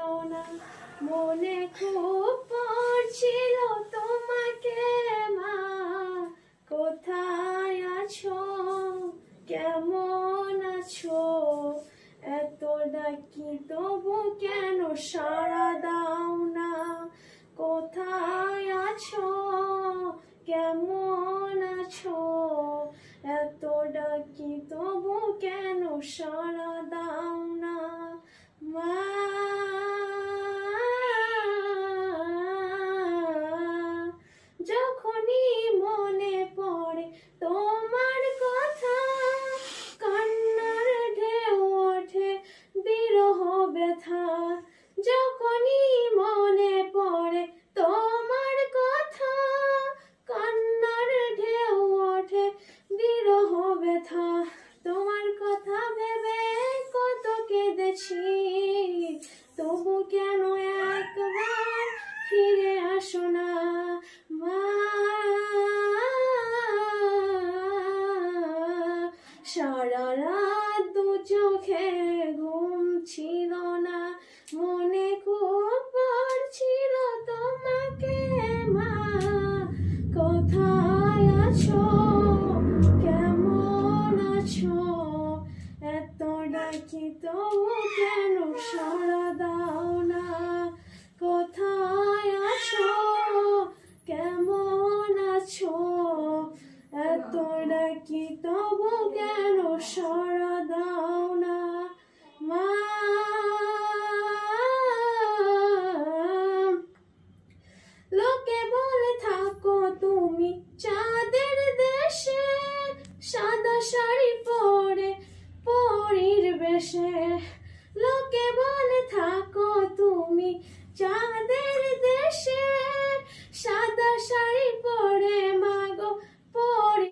দাও না। মনে খুব পড়ছিল তোমাকে মা, কোথায় আছো, কেমন আছো? এত ডাকি তবু কেন সাড়া দাও না? কোথায় আছো, কেমন আছো? এত ডাকি তবু কেন সাড়া দাও না? মা যখনই মনে পড়ে তোমার কথা, কান্নার ঢেউ ওঠে বিরহ ব্যথা। যখনই মনে পড়ে তোমার কথা, কান্নার ঢেউ ওঠে বিরহ ব্যথা। তোমার কথা ভেবে কত কেঁদেছি, তবু কেন একবার ফিরে আসো না? মা সারা রাত দু চোখে ঘুম ছিল না, মনে খুব পড়ছিল তোমাকে মা, কোথায় আছো, কেমন আছো? এত ডাকি তবু কেন সাড়া দাও না? কোথায় আছো, কেমন আছো? এত ডাকি তবু কেন সাড়া দাও না? মা লোকে বলে থাকো তুমি চাঁদের দেশে, সাদা শাড়ি পরে পরীর বেশে। লোকে বলে থাকো তুমি